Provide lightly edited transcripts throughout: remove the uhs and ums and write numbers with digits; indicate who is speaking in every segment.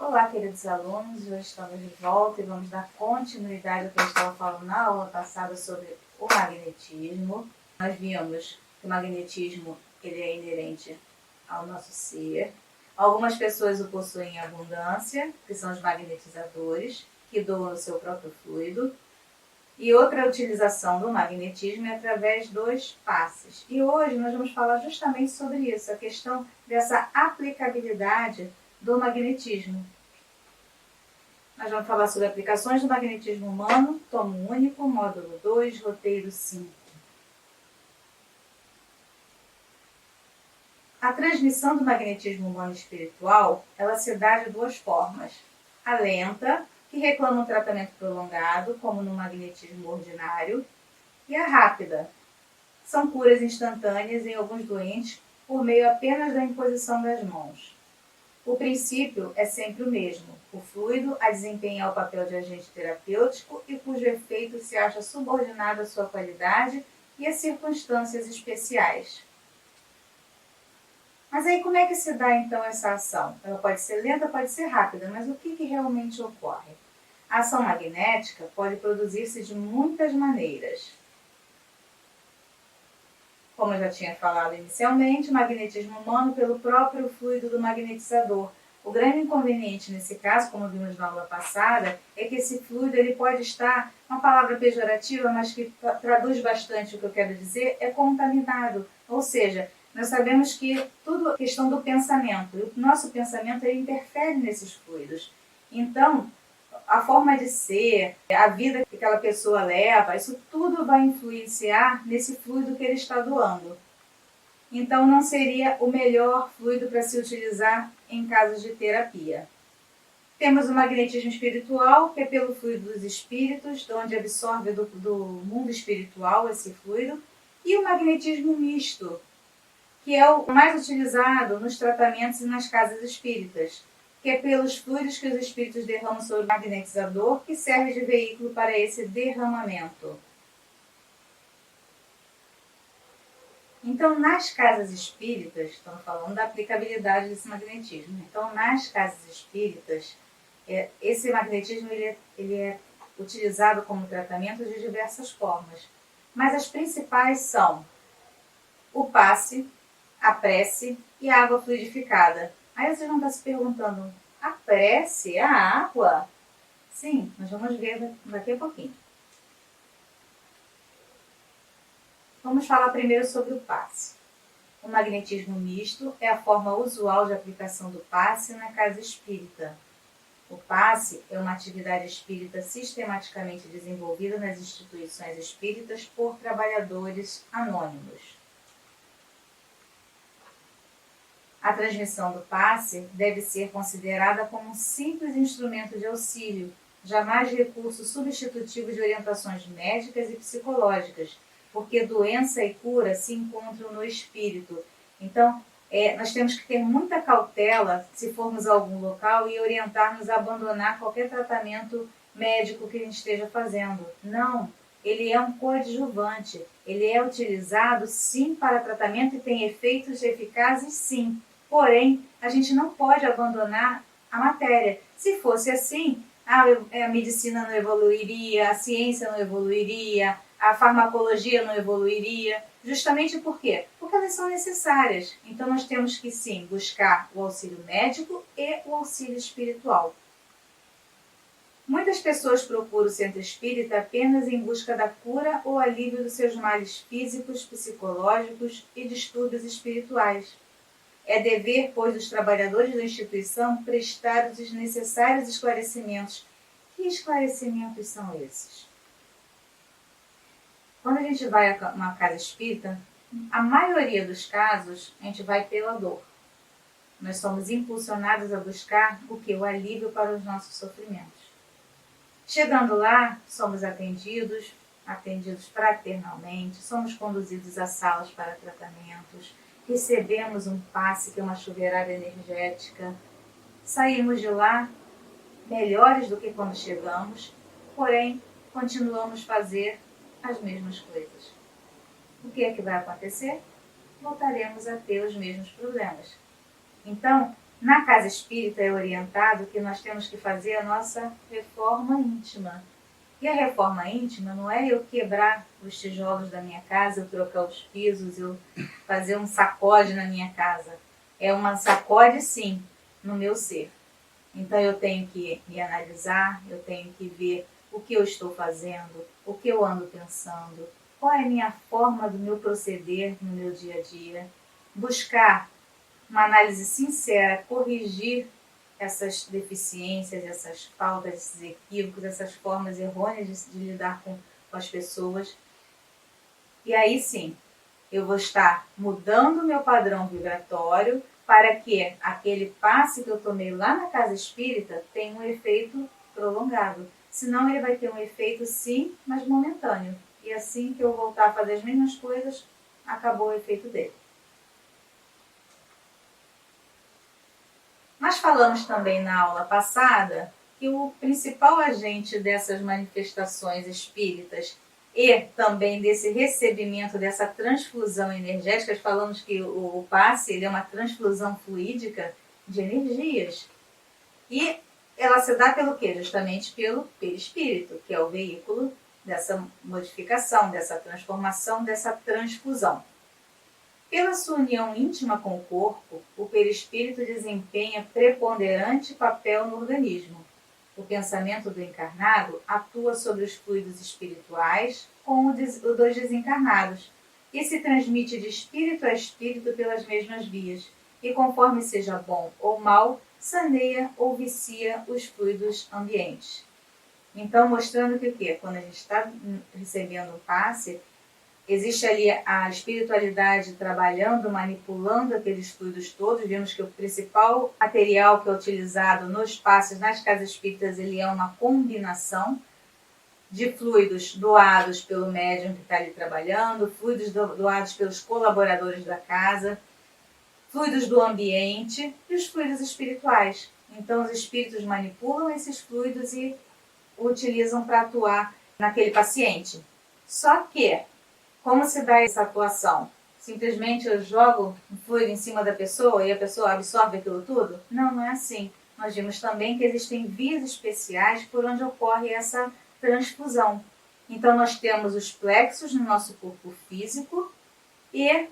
Speaker 1: Olá, queridos alunos, hoje estamos de volta e vamos dar continuidade ao que eu estava falando na aula passada sobre o magnetismo. Nós vimos que o magnetismo ele é inerente ao nosso ser. Algumas pessoas o possuem em abundância, que são os magnetizadores, que doam o seu próprio fluido. E outra utilização do magnetismo é através dos passes. E hoje nós vamos falar justamente sobre isso, a questão dessa aplicabilidade do magnetismo. Nós vamos falar sobre aplicações do magnetismo humano, tomo único, módulo 2, roteiro 5. A transmissão do magnetismo humano espiritual, ela se dá de duas formas. A lenta, que reclama um tratamento prolongado, como no magnetismo ordinário, e a rápida. São curas instantâneas em alguns doentes por meio apenas da imposição das mãos. O princípio é sempre o mesmo, o fluido a desempenhar o papel de agente terapêutico e cujo efeito se acha subordinado à sua qualidade e a circunstâncias especiais. Mas aí como é que se dá então essa ação? Ela pode ser lenta, pode ser rápida, mas o que realmente ocorre? A ação magnética pode produzir-se de muitas maneiras. Como eu já tinha falado inicialmente, o magnetismo humano pelo próprio fluido do magnetizador. O grande inconveniente nesse caso, como vimos na aula passada, é que esse fluido ele pode estar, uma palavra pejorativa, mas que traduz bastante o que eu quero dizer, é contaminado. Ou seja, nós sabemos que tudo é questão do pensamento. E o nosso pensamento ele interfere nesses fluidos. Então, a forma de ser, a vida que aquela pessoa leva, isso tudo vai influenciar nesse fluido que ele está doando. Então, não seria o melhor fluido para se utilizar em casos de terapia. Temos o magnetismo espiritual, que é pelo fluido dos espíritos, de onde absorve do mundo espiritual esse fluido, e o magnetismo misto, que é o mais utilizado nos tratamentos e nas casas espíritas, que é pelos fluidos que os espíritos derramam sobre o magnetizador, que serve de veículo para esse derramamento. Então, nas casas espíritas, estamos falando da aplicabilidade desse magnetismo. Então, nas casas espíritas, esse magnetismo ele é utilizado como tratamento de diversas formas. Mas as principais são o passe, a prece e a água fluidificada. Aí vocês vão estar se perguntando, a prece, a água? Sim, nós vamos ver daqui a pouquinho. Vamos falar primeiro sobre o passe. O magnetismo misto é a forma usual de aplicação do passe na casa espírita. O passe é uma atividade espírita sistematicamente desenvolvida nas instituições espíritas por trabalhadores anônimos. A transmissão do passe deve ser considerada como um simples instrumento de auxílio, jamais recurso substitutivo de orientações médicas e psicológicas, porque doença e cura se encontram no espírito. Então, nós temos que ter muita cautela se formos a algum local e orientar-nos a abandonar qualquer tratamento médico que a gente esteja fazendo. Não, ele é um coadjuvante, ele é utilizado sim para tratamento e tem efeitos eficazes sim. Porém, a gente não pode abandonar a matéria. Se fosse assim, a medicina não evoluiria, a ciência não evoluiria, a farmacologia não evoluiria. Justamente por quê? Porque elas são necessárias. Então, nós temos que, sim, buscar o auxílio médico e o auxílio espiritual. Muitas pessoas procuram o centro espírita apenas em busca da cura ou alívio dos seus males físicos, psicológicos e distúrbios espirituais. É dever, pois, dos trabalhadores da instituição prestar os necessários esclarecimentos. Que esclarecimentos são esses? Quando a gente vai a uma casa espírita, a maioria dos casos, a gente vai pela dor. Nós somos impulsionados a buscar o que? O alívio para os nossos sofrimentos. Chegando lá, somos atendidos fraternalmente, somos conduzidos a salas para tratamentos, recebemos um passe, que é uma chuveirada energética, saímos de lá melhores do que quando chegamos, porém, continuamos a fazer as mesmas coisas. O que é que vai acontecer? Voltaremos a ter os mesmos problemas. Então, Na casa espírita é orientado que nós temos que fazer a nossa reforma íntima. E a reforma íntima não é eu quebrar os tijolos da minha casa, eu trocar os pisos, eu fazer um sacode na minha casa. É uma sacode, sim, no meu ser. Então eu tenho que me analisar, eu tenho que ver o que eu estou fazendo, o que eu ando pensando, qual é a minha forma do meu proceder no meu dia a dia. Buscar uma análise sincera, corrigir essas deficiências, essas faltas, esses equívocos, essas formas errôneas de lidar com as pessoas. E aí sim, eu vou estar mudando o meu padrão vibratório para que aquele passe que eu tomei lá na casa espírita tenha um efeito prolongado. Senão ele vai ter um efeito sim, mas momentâneo. E assim que eu voltar a fazer as mesmas coisas, acabou o efeito dele. Nós falamos também na aula passada que o principal agente dessas manifestações espíritas e também desse recebimento, dessa transfusão energética, falamos que o passe ele é uma transfusão fluídica de energias. E ela se dá pelo quê? Justamente pelo perispírito, que é o veículo dessa modificação, dessa transformação, dessa transfusão. Pela sua união íntima com o corpo, o perispírito desempenha preponderante papel no organismo. O pensamento do encarnado atua sobre os fluidos espirituais como o dos desencarnados e se transmite de espírito a espírito pelas mesmas vias, e conforme seja bom ou mal, saneia ou vicia os fluidos ambientes. Então, mostrando que o quê? Quando a gente está recebendo um passe, existe ali a espiritualidade trabalhando, manipulando aqueles fluidos todos. Vemos que o principal material que é utilizado nos passes, nas casas espíritas, ele é uma combinação de fluidos doados pelo médium que está ali trabalhando, fluidos doados pelos colaboradores da casa, fluidos do ambiente e os fluidos espirituais. Então, os espíritos manipulam esses fluidos e utilizam para atuar naquele paciente. Só que, como se dá essa atuação? Simplesmente eu jogo um fluido em cima da pessoa e a pessoa absorve aquilo tudo? Não, não é assim. Nós vimos também que existem vias especiais por onde ocorre essa transfusão. Então nós temos os plexos no nosso corpo físico e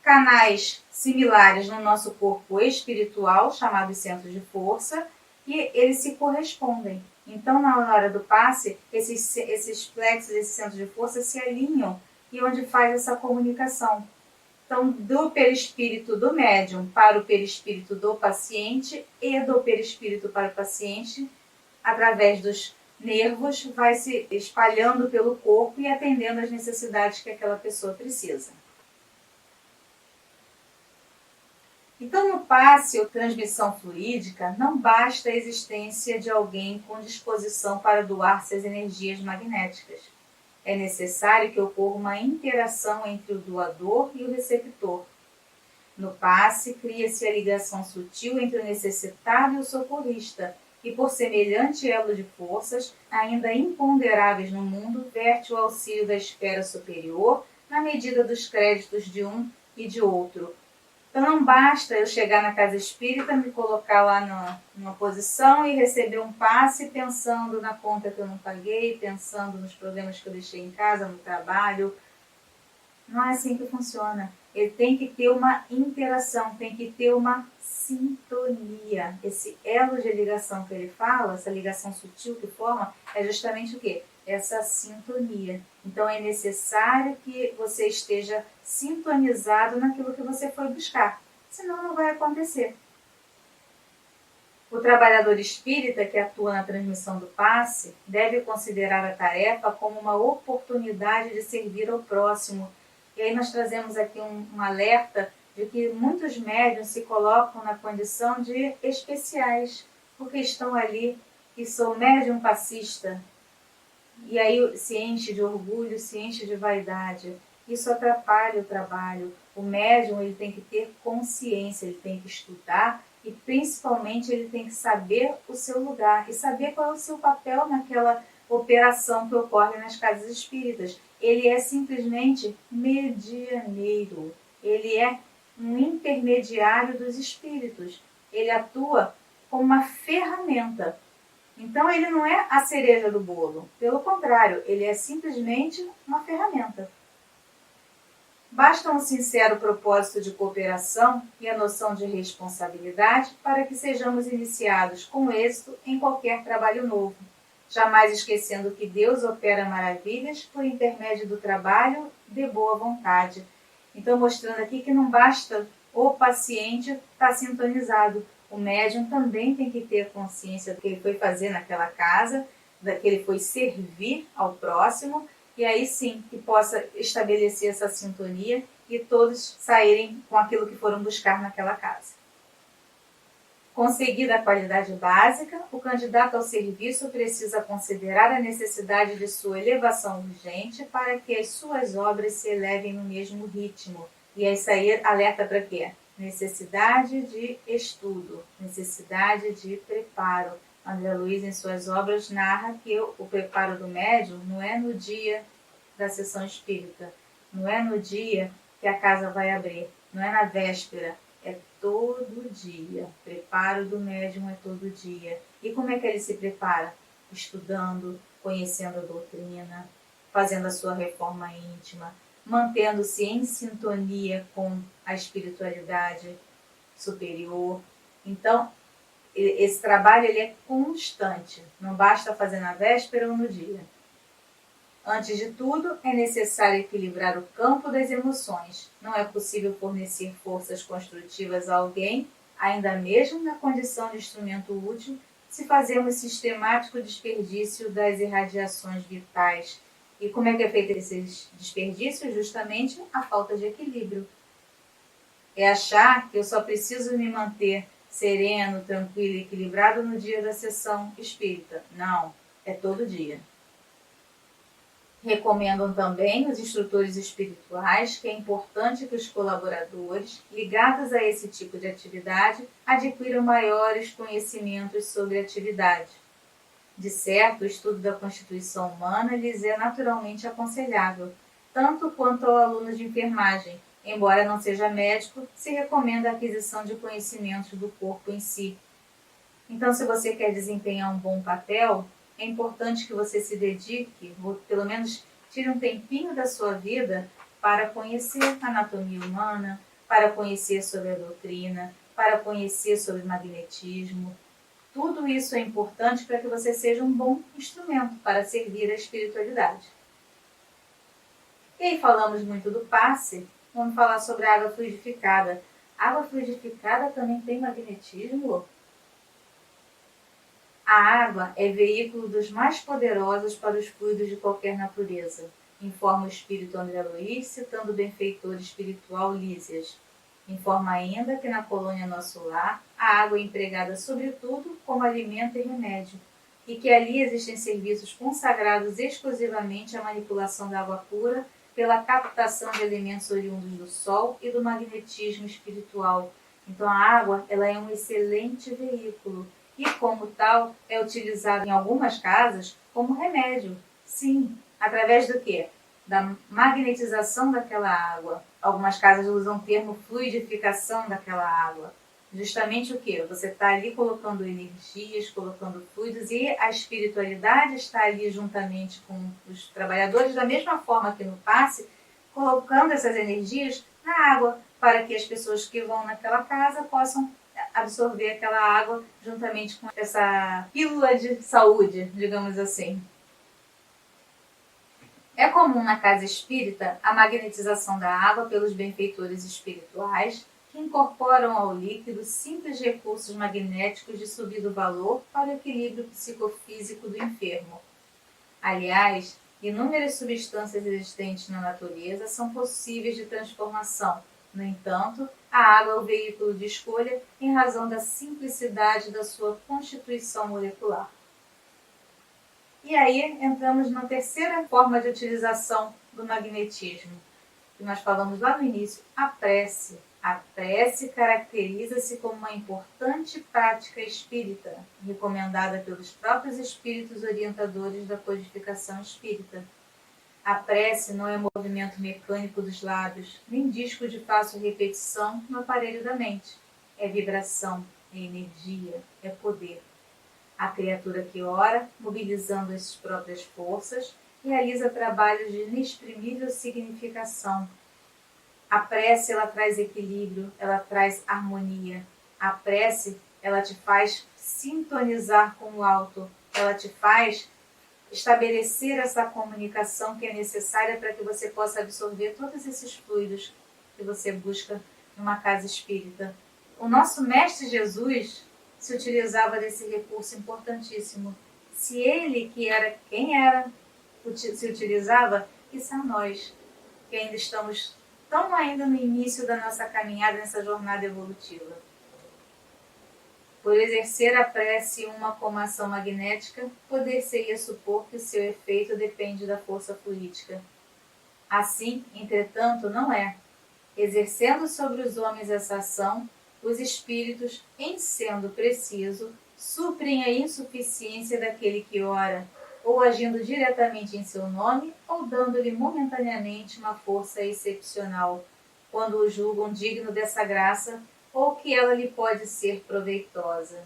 Speaker 1: canais similares no nosso corpo espiritual, chamados centros de força, e eles se correspondem. Então, na hora do passe, esses plexos, esses centros de força se alinham e onde faz essa comunicação. Então, do perispírito do médium para o perispírito do paciente e do perispírito para o paciente, através dos nervos, vai se espalhando pelo corpo e atendendo às necessidades que aquela pessoa precisa. Então, no passe ou transmissão fluídica, não basta a existência de alguém com disposição para doar suas energias magnéticas. É necessário que ocorra uma interação entre o doador e o receptor. No passe, cria-se a ligação sutil entre o necessitado e o socorrista, e por semelhante elo de forças, ainda imponderáveis no mundo, verte o auxílio da esfera superior na medida dos créditos de um e de outro. Então não basta eu chegar na casa espírita, me colocar lá numa posição e receber um passe pensando na conta que eu não paguei, pensando nos problemas que eu deixei em casa, no trabalho. Não é assim que funciona. Ele tem que ter uma interação, tem que ter uma sintonia. Esse elo de ligação que ele fala, essa ligação sutil que forma, é justamente o quê? Essa sintonia. Então é necessário que você esteja sintonizado naquilo que você foi buscar, senão não vai acontecer. O trabalhador espírita que atua na transmissão do passe deve considerar a tarefa como uma oportunidade de servir ao próximo. E aí nós trazemos aqui um alerta de que muitos médiuns se colocam na condição de especiais, porque estão ali e sou médium passista. E aí se enche de orgulho, se enche de vaidade. Isso atrapalha o trabalho. O médium ele tem que ter consciência, ele tem que estudar e principalmente ele tem que saber o seu lugar e saber qual é o seu papel naquela operação que ocorre nas casas espíritas. Ele é simplesmente medianeiro, ele é um intermediário dos espíritos. ele atua como uma ferramenta. Então ele não é a cereja do bolo, pelo contrário, ele é simplesmente uma ferramenta. Basta um sincero propósito de cooperação e a noção de responsabilidade para que sejamos iniciados com êxito em qualquer trabalho novo, jamais esquecendo que Deus opera maravilhas por intermédio do trabalho de boa vontade. Então, mostrando aqui que não basta o paciente estar sintonizado, o médium também tem que ter consciência do que ele foi fazer naquela casa, da que ele foi servir ao próximo, e aí sim que possa estabelecer essa sintonia e todos saírem com aquilo que foram buscar naquela casa. Conseguida a qualidade básica, o candidato ao serviço precisa considerar a necessidade de sua elevação urgente para que as suas obras se elevem no mesmo ritmo. E aí sair alerta para quê? Necessidade de estudo, necessidade de preparo. André Luiz, em suas obras, narra que o preparo do médium não é no dia da sessão espírita, não é no dia que a casa vai abrir, não é na véspera, é todo dia. O preparo do médium é todo dia. E como é que ele se prepara? Estudando, conhecendo a doutrina, fazendo a sua reforma íntima, mantendo-se em sintonia com a espiritualidade superior. Então, esse trabalho ele é constante, não basta fazer na véspera ou no dia. Antes de tudo, é necessário equilibrar o campo das emoções. Não é possível fornecer forças construtivas a alguém, ainda mesmo na condição de instrumento útil, se fazemos sistemático desperdício das irradiações vitais. E como é que é feito esse desperdício? Justamente a falta de equilíbrio. É achar que eu só preciso me manter sereno, tranquilo e equilibrado no dia da sessão espírita. Não, é todo dia. Recomendam também os instrutores espirituais que é importante que os colaboradores, ligados a esse tipo de atividade, adquiram maiores conhecimentos sobre a atividade. De certo, o estudo da constituição humana lhes é naturalmente aconselhável, tanto quanto ao aluno de enfermagem. Embora não seja médico, se recomenda a aquisição de conhecimentos do corpo em si. Então, se você quer desempenhar um bom papel, é importante que você se dedique, ou pelo menos tire um tempinho da sua vida para conhecer a anatomia humana, para conhecer sobre a doutrina, para conhecer sobre magnetismo. Tudo isso é importante para que você seja um bom instrumento para servir a espiritualidade. E aí falamos muito do passe, vamos falar sobre a água fluidificada. A água fluidificada também tem magnetismo? A água é veículo dos mais poderosos para os fluidos de qualquer natureza, informa o espírito André Luiz, citando o benfeitor espiritual Lísias. Informa ainda que na colônia Nosso Lar, a água é empregada sobretudo como alimento e remédio, e que ali existem serviços consagrados exclusivamente à manipulação da água pura pela captação de elementos oriundos do sol e do magnetismo espiritual. Então a água ela é um excelente veículo e, como tal, é utilizado em algumas casas como remédio. Sim, através do quê? Da magnetização daquela água. Algumas casas usam o termo fluidificação daquela água. Justamente o quê? Você está ali colocando energias, colocando fluidos e a espiritualidade está ali juntamente com os trabalhadores, da mesma forma que no passe, colocando essas energias na água, para que as pessoas que vão naquela casa possam absorver aquela água juntamente com essa pílula de saúde, digamos assim. É comum na casa espírita a magnetização da água pelos benfeitores espirituais que incorporam ao líquido simples recursos magnéticos de subido valor para o equilíbrio psicofísico do enfermo. Aliás, inúmeras substâncias existentes na natureza são possíveis de transformação. No entanto, a água é o veículo de escolha em razão da simplicidade da sua constituição molecular. E aí entramos na terceira forma de utilização do magnetismo, que nós falamos lá no início, a prece. A prece caracteriza-se como uma importante prática espírita, recomendada pelos próprios espíritos orientadores da codificação espírita. A prece não é movimento mecânico dos lábios, nem disco de fácil repetição no aparelho da mente. É vibração, é energia, é poder. A criatura que ora, mobilizando as suas próprias forças, realiza trabalhos de inexprimível significação. A prece, ela traz equilíbrio, ela traz harmonia. A prece, ela te faz sintonizar com o alto, ela te faz estabelecer essa comunicação que é necessária para que você possa absorver todos esses fluidos que você busca numa casa espírita. O nosso Mestre Jesus se utilizava desse recurso importantíssimo. Se ele, que era quem era, se utilizava, isso a nós, que ainda estamos tão ainda no início da nossa caminhada nessa jornada evolutiva. Por exercer a prece uma como ação magnética, poder-se-ia supor que o seu efeito depende da força fluídica. Assim, entretanto, não é. Exercendo sobre os homens essa ação, os espíritos, em sendo preciso, suprem a insuficiência daquele que ora, ou agindo diretamente em seu nome, ou dando-lhe momentaneamente uma força excepcional, quando o julgam digno dessa graça, ou que ela lhe pode ser proveitosa.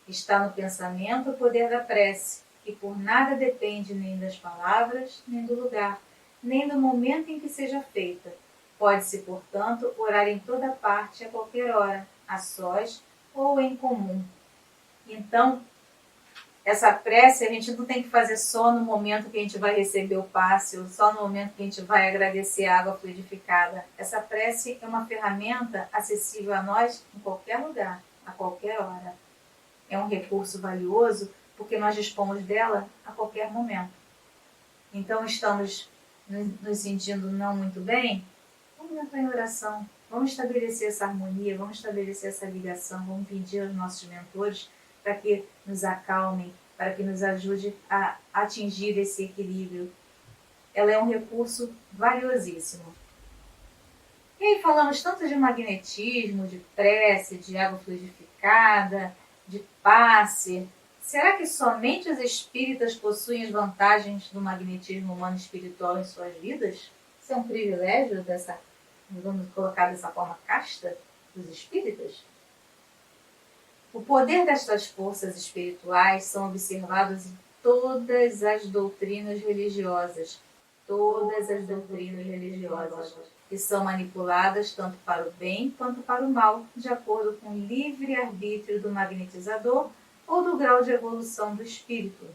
Speaker 1: Está no pensamento o poder da prece, que por nada depende nem das palavras, nem do lugar, nem do momento em que seja feita. Pode-se, portanto, orar em toda parte, a qualquer hora, a sós ou em comum. Então, essa prece a gente não tem que fazer só no momento que a gente vai receber o passe, ou só no momento que a gente vai agradecer a água fluidificada. Essa prece é uma ferramenta acessível a nós em qualquer lugar, a qualquer hora. É um recurso valioso porque nós dispomos dela a qualquer momento. Então, estamos nos sentindo não muito bem? Vamos entrar em oração. Vamos estabelecer essa harmonia, vamos estabelecer essa ligação, vamos pedir aos nossos mentores para que nos acalmem, para que nos ajude a atingir esse equilíbrio. Ela é um recurso valiosíssimo. E aí falamos tanto de magnetismo, de prece, de água fluidificada, de passe. Será que somente os espíritas possuem as vantagens do magnetismo humano espiritual em suas vidas? Isso é um privilégio dessa, vamos colocar dessa forma, casta dos espíritas? O poder destas forças espirituais são observados em todas as doutrinas religiosas, que são manipuladas tanto para o bem quanto para o mal, de acordo com o livre-arbítrio do magnetizador ou do grau de evolução do espírito.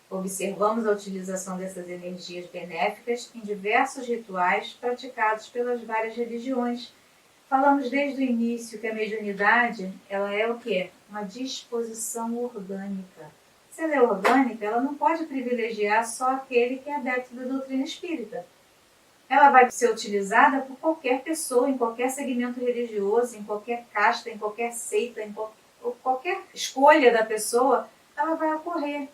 Speaker 1: Observamos a utilização dessas energias benéficas em diversos rituais praticados pelas várias religiões. Falamos desde o início que a mediunidade, ela é o quê? Uma disposição orgânica. Se ela é orgânica, ela não pode privilegiar só aquele que é adepto da doutrina espírita. Ela vai ser utilizada por qualquer pessoa, em qualquer segmento religioso, em qualquer casta, em qualquer seita, em qualquer escolha da pessoa, ela vai ocorrer.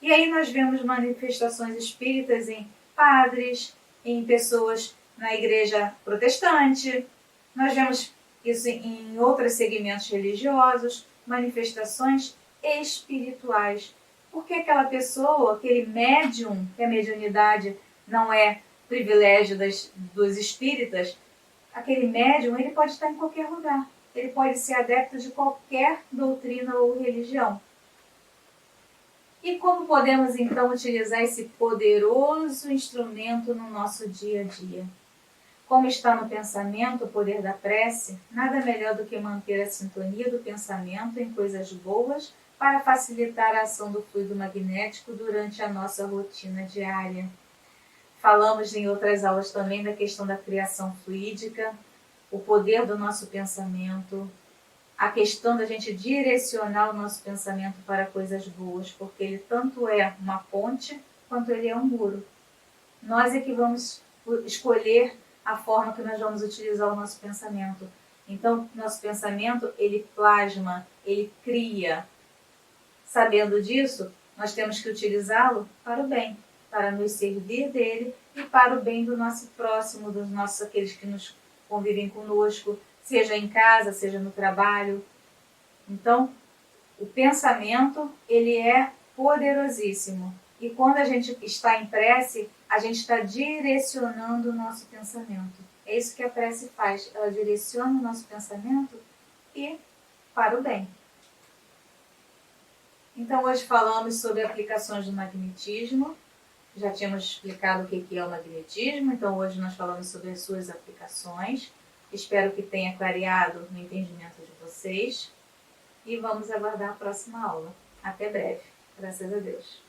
Speaker 1: E aí nós vemos manifestações espíritas em padres, em pessoas na igreja protestante. Nós vemos isso em outros segmentos religiosos, manifestações espirituais. Porque aquela pessoa, aquele médium, que a mediunidade não é privilégio dos espíritas, aquele médium ele pode estar em qualquer lugar. Ele pode ser adepto de qualquer doutrina ou religião. E como podemos então utilizar esse poderoso instrumento no nosso dia a dia? Como está no pensamento o poder da prece, nada melhor do que manter a sintonia do pensamento em coisas boas para facilitar a ação do fluido magnético durante a nossa rotina diária. Falamos em outras aulas também da questão da criação fluídica, o poder do nosso pensamento, a questão da gente direcionar o nosso pensamento para coisas boas, porque ele tanto é uma ponte quanto ele é um muro. Nós é que vamos escolher a forma que nós vamos utilizar o nosso pensamento. Então, nosso pensamento, ele plasma, ele cria. Sabendo disso, nós temos que utilizá-lo para o bem, para nos servir dele e para o bem do nosso próximo, dos nossos, aqueles que nos convivem conosco, seja em casa, seja no trabalho. Então, o pensamento, ele é poderosíssimo. E quando a gente está em prece, a gente está direcionando o nosso pensamento. É isso que a prece faz. Ela direciona o nosso pensamento e para o bem. Então, hoje falamos sobre aplicações do magnetismo. Já tínhamos explicado o que é o magnetismo, então hoje nós falamos sobre as suas aplicações. Espero que tenha clareado no entendimento de vocês. E vamos aguardar a próxima aula. Até breve. Graças a Deus.